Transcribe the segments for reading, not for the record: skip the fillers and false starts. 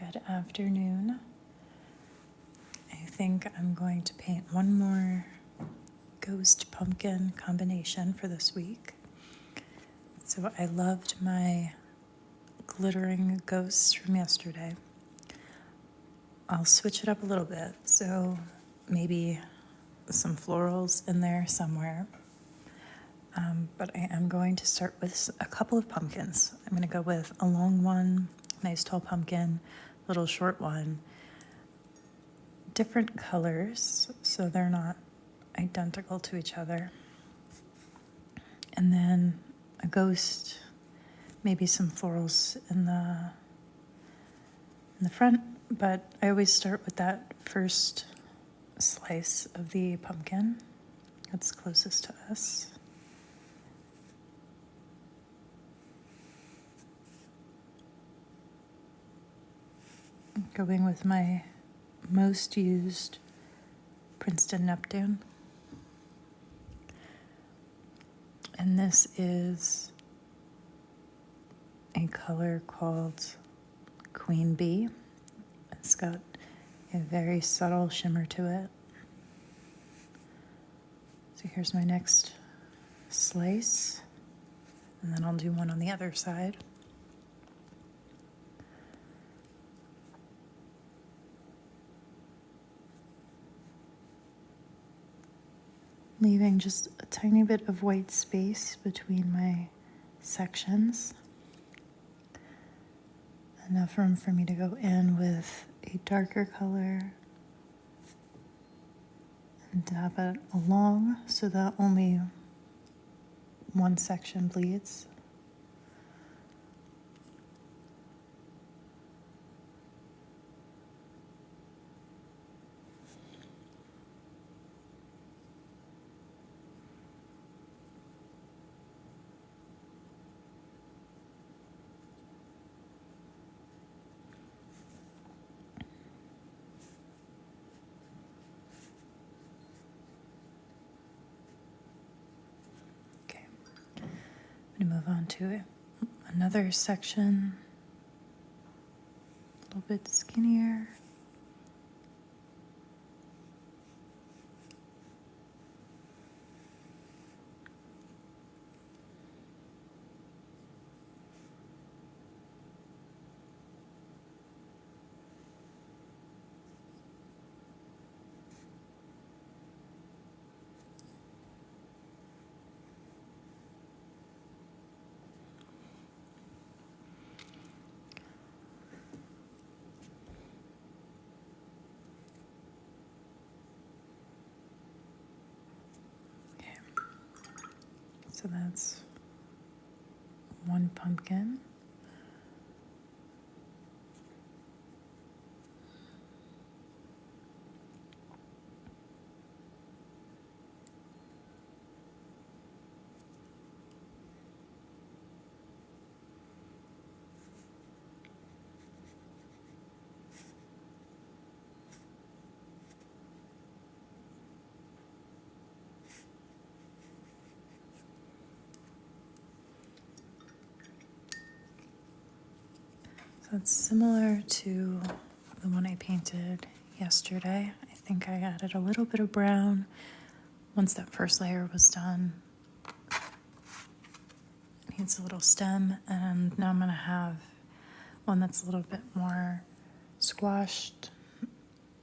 Good afternoon. I think I'm going to paint one more ghost pumpkin combination for this week. So I loved my glittering ghosts from yesterday. I'll switch it up a little bit, so maybe some florals in there somewhere. But I am going to start with a couple of pumpkins. I'm going to go with a long one, nice tall pumpkin, little short one. Different colors, so they're not identical to each other. And then a ghost, maybe some florals in the front, but I always start with that first slice of the pumpkin that's closest to us. Going with my most used Princeton Neptune. And this is a color called Queen Bee. It's got a very subtle shimmer to it. So here's my next slice, and then I'll do one on the other side. Leaving just a tiny bit of white space between my sections. Enough room for me to go in with a darker color and dab it along so that only one section bleeds. I'm going to move on to another section, a little bit skinnier. So that's one pumpkin. So it's similar to the one I painted yesterday. I think I added a little bit of brown once that first layer was done. It needs a little stem, and now I'm going to have one that's a little bit more squashed.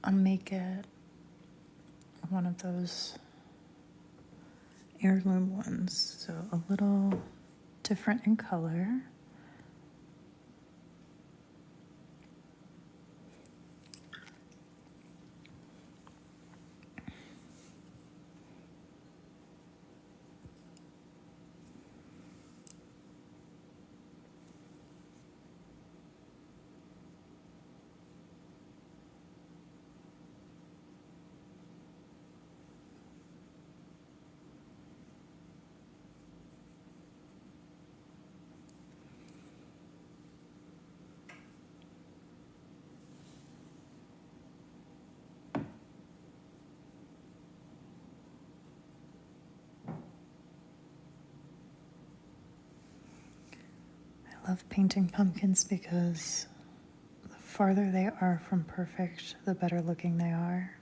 I'll make it one of those heirloom ones, so a little different in color. I love painting pumpkins because the farther they are from perfect, the better looking they are.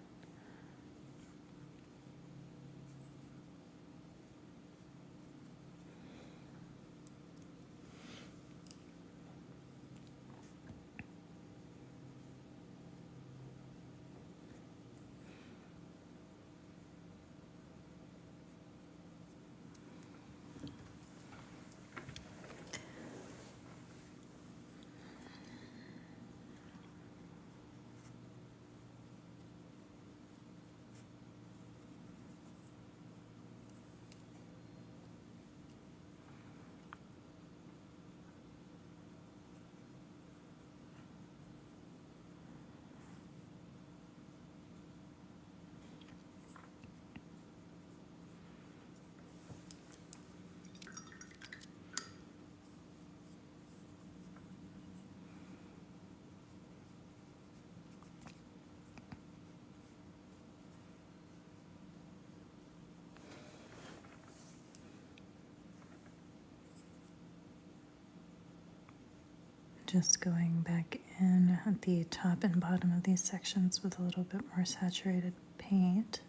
Just going back in at the top and bottom of these sections with a little bit more saturated paint.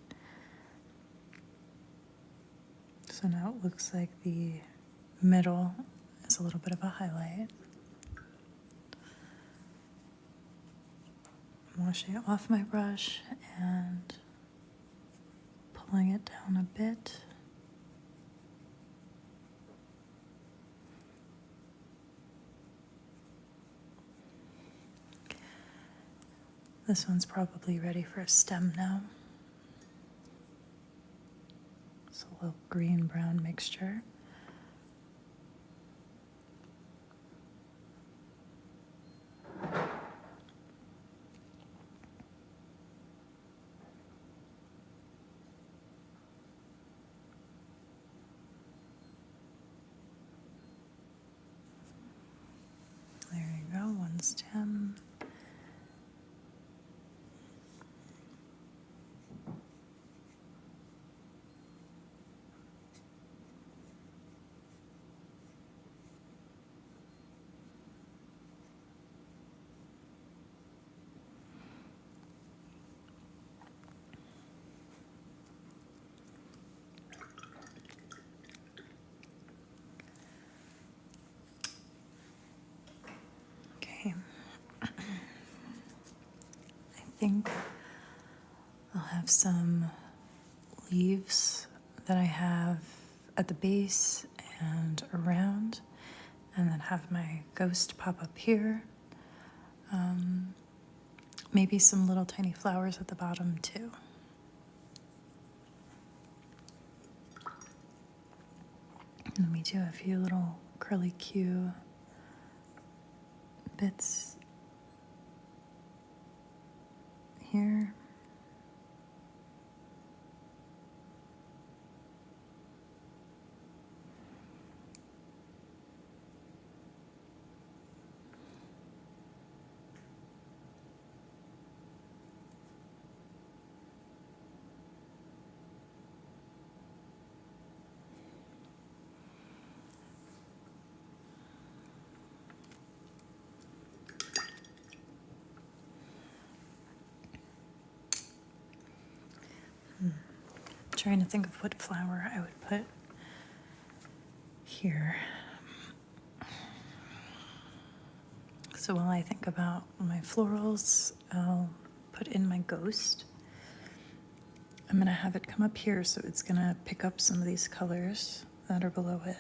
So now it looks like the middle is a little bit of a highlight. I'm washing it off my brush and pulling it down a bit. This one's probably ready for a stem now. It's a little green-brown mixture. There you go, one stem. Okay. I think I'll have some leaves that I have at the base and around, and then have my ghost pop up here. Maybe some little tiny flowers at the bottom too. Let me do a few little curly Q bits here. Trying to think of what flower I would put here. So while I think about my florals, I'll put in my ghost. I'm gonna have it come up here, so it's gonna pick up some of these colors that are below it.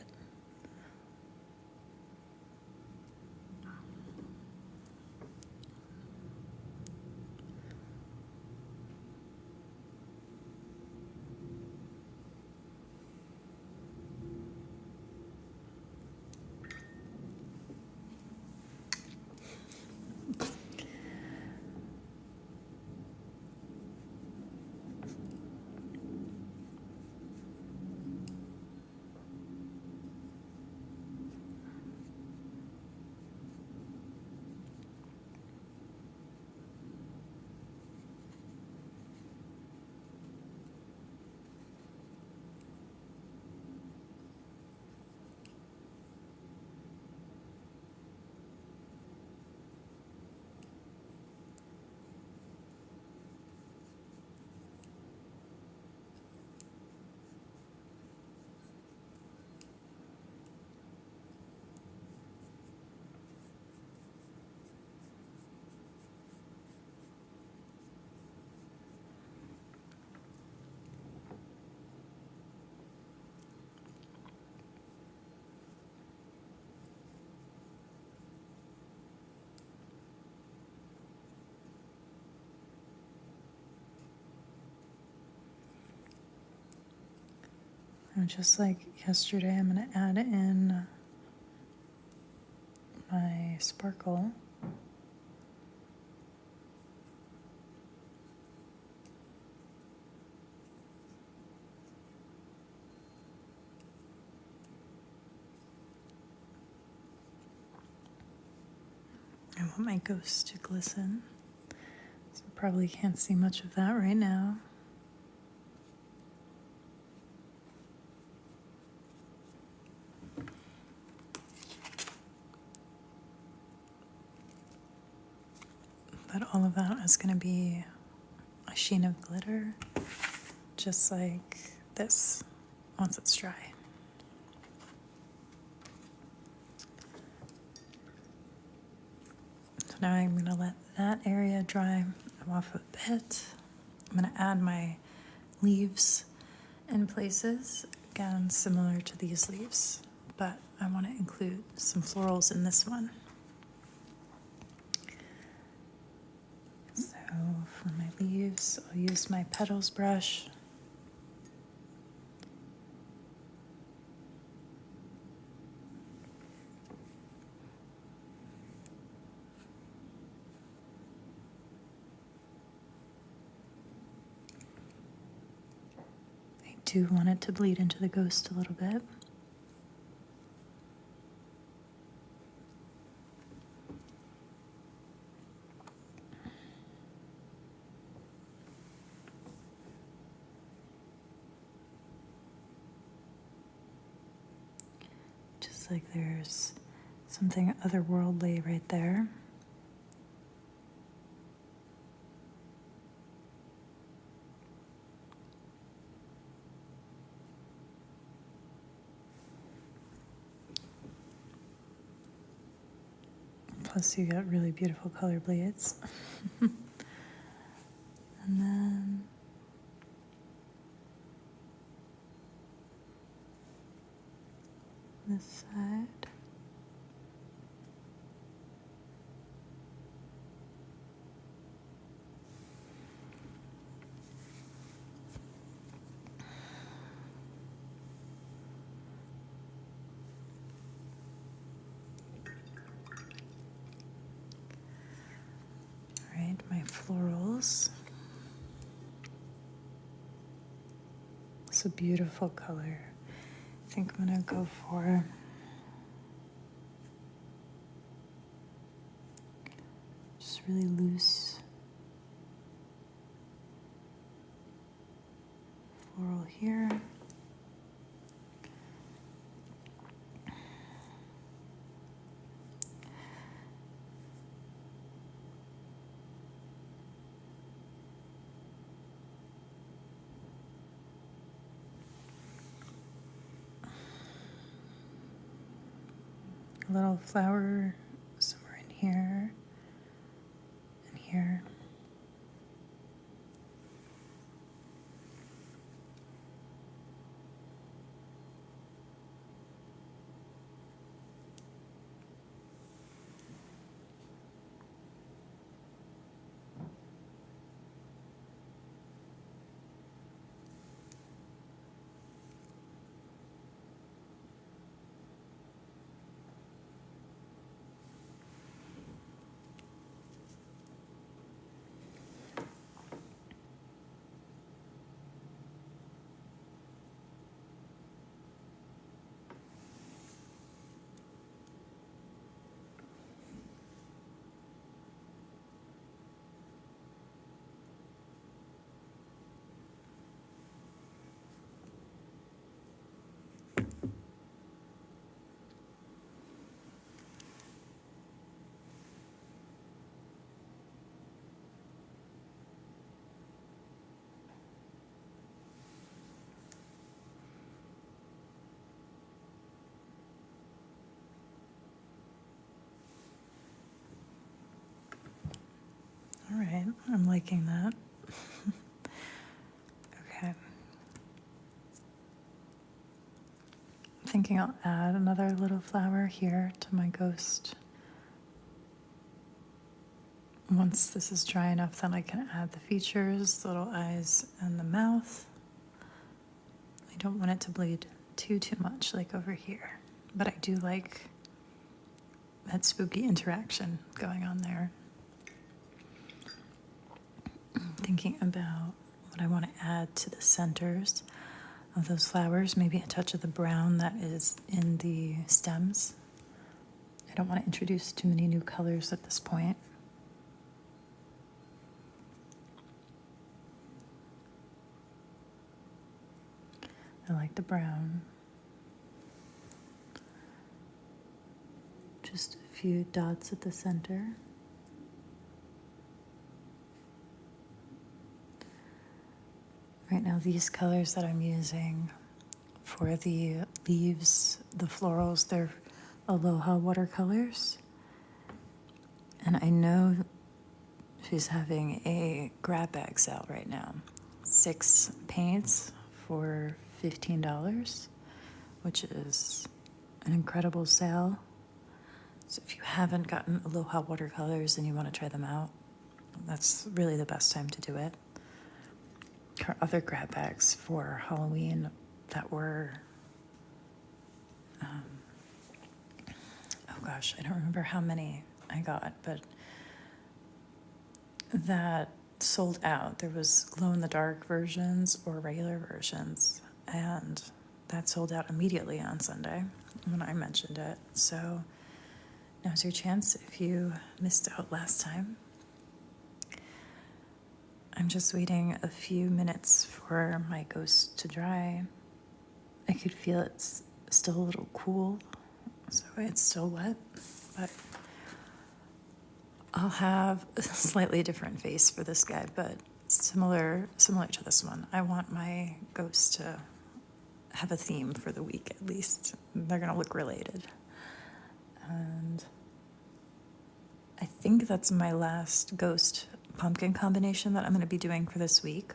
And just like yesterday, I'm going to add in my sparkle. I want my ghost to glisten. So probably can't see much of that right now. But all of that is going to be a sheen of glitter, just like this, once it's dry. So now I'm going to let that area dry off a bit. I'm going to add my leaves in places, again, similar to these leaves, but I want to include some florals in this one. So for my leaves, I'll use my petals brush. I do want it to bleed into the ghost a little bit. Just like there's something otherworldly right there. Plus you got really beautiful color bleeds. And then this side. All right, my florals. It's a beautiful color. I think I'm gonna go for just really loose floral here. A little flower somewhere in here and here. All right, I'm liking that. Okay. I'm thinking I'll add another little flower here to my ghost. Once this is dry enough, then I can add the features, the little eyes and the mouth. I I don't want it to bleed too much like over here, but I do like that spooky interaction going on there. I'm thinking about what I want to add to the centers of those flowers, maybe a touch of the brown that is in the stems. I don't want to introduce too many new colors at this point. I like the brown. Just a few dots at the center. Right now, these colors that I'm using for the leaves, the florals, they're Aloha watercolors. And I know she's having a grab bag sale right now. 6 paints for $15, which is an incredible sale. So if you haven't gotten Aloha watercolors and you want to try them out, that's really the best time to do it. Her other grab bags for Halloween that were, oh gosh, I don't remember how many I got, but that sold out. There was glow-in-the-dark versions or regular versions, and that sold out immediately on Sunday when I mentioned it. So now's your chance if you missed out last time. I'm just waiting a few minutes for my ghost to dry. I could feel it's still a little cool, so it's still wet, but I'll have a slightly different face for this guy, but similar to this one. I want my ghost to have a theme for the week at least. They're gonna look related. And I think that's my last ghost pumpkin combination that I'm going to be doing for this week.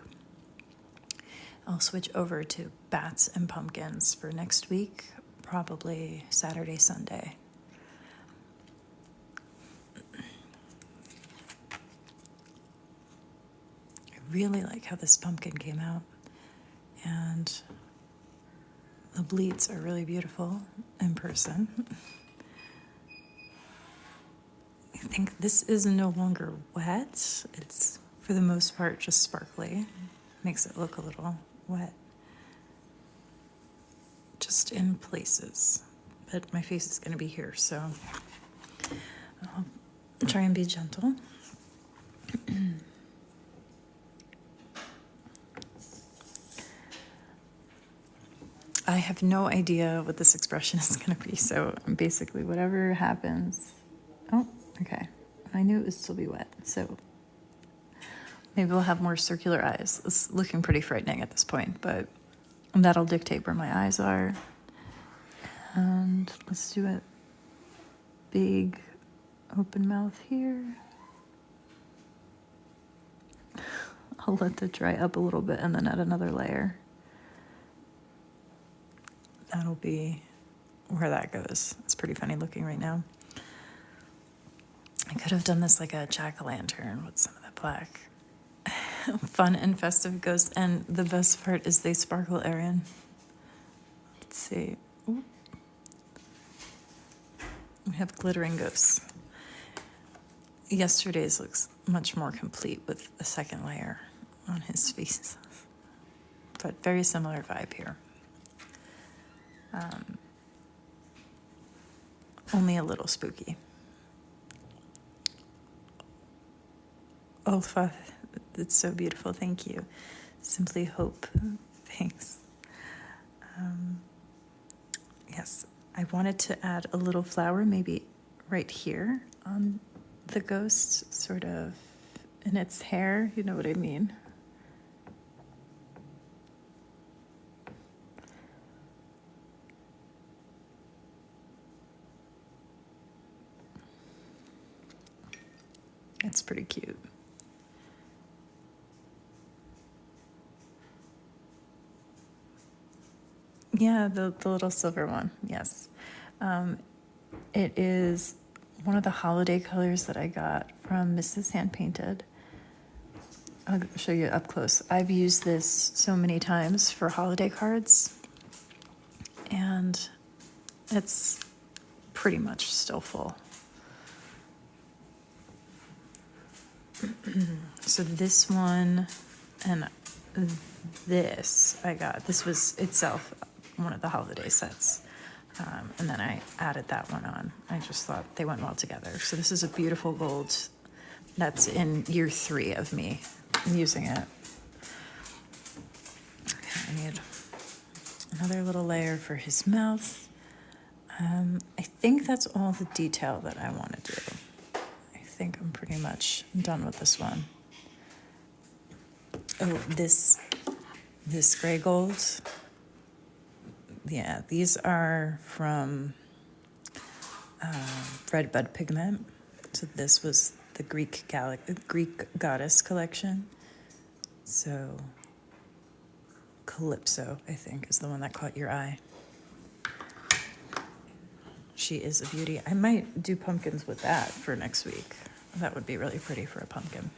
I'll switch over to bats and pumpkins for next week, probably Saturday, Sunday. I really like how this pumpkin came out, and the bleeds are really beautiful in person. I think this is no longer wet. It's, for the most part, just sparkly. Makes it look a little wet. Just in places. But my face is going to be here, so I'll try and be gentle. I have no idea what this expression is going to be, so basically whatever happens... Oh, okay. I knew it would still be wet, so maybe we'll have more circular eyes. It's looking pretty frightening at this point, but that'll dictate where my eyes are. And let's do a big open mouth here. I'll let that dry up a little bit and then add another layer. That'll be where that goes. It's pretty funny looking right now. I could have done this like a jack-o'-lantern with some of that black. Fun and festive ghosts, and the best part is they sparkle, Erin. Let's see. Ooh. We have glittering ghosts. Yesterday's looks much more complete with a second layer on his face, but very similar vibe here. Only a little spooky. Olfa, it's so beautiful. Thank you. Simply Hope. Thanks. Yes, I wanted to add a little flower, maybe right here on the ghost, sort of in its hair. You know what I mean? It's pretty cute. Yeah, the little silver one, yes. It is one of the holiday colors that I got from Mrs. Hand Painted. I'll show you up close. I've used this so many times for holiday cards, and it's pretty much still full. So this one and this I got. This was itself one of the holiday sets. And then I added that one on. I just thought they went well together. So this is a beautiful gold. That's in year 3 of me using it. Okay, I need another little layer for his mouth. I think that's all the detail that I want to do. I think I'm pretty much done with this one. Oh, this gray gold. Yeah, these are from Red Bud Pigment. So this was the Greek goddess collection. So Calypso, I think, is the one that caught your eye. She is a beauty. I might do pumpkins with that for next week. That would be really pretty for a pumpkin.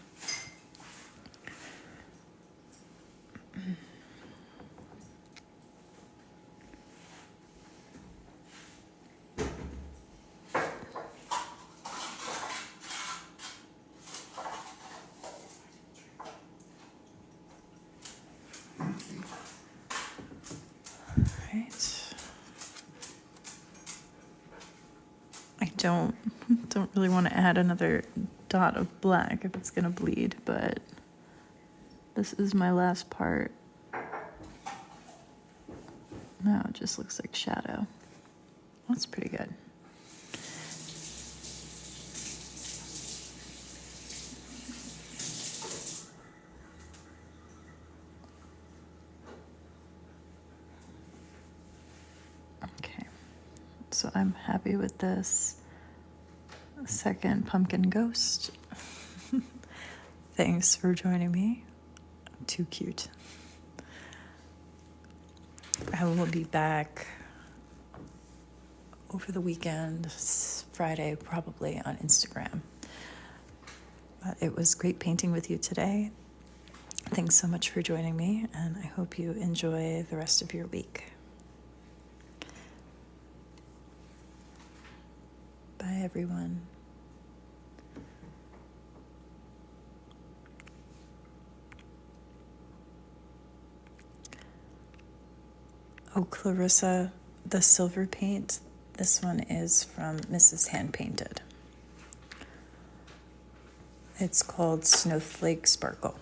I don't really want to add another dot of black if it's going to bleed, but this is my last part. No, it just looks like shadow. That's pretty good. Okay, so I'm happy with this second pumpkin ghost. Thanks for joining me. Too cute. I will be back over the weekend, Friday probably, on Instagram. But it was great painting with you today. Thanks so much for joining me, and I hope you enjoy the rest of your week. Bye, everyone. Oh, Clarissa, the silver paint, this one is from Mrs. Hand Painted. It's called Snowflake Sparkle.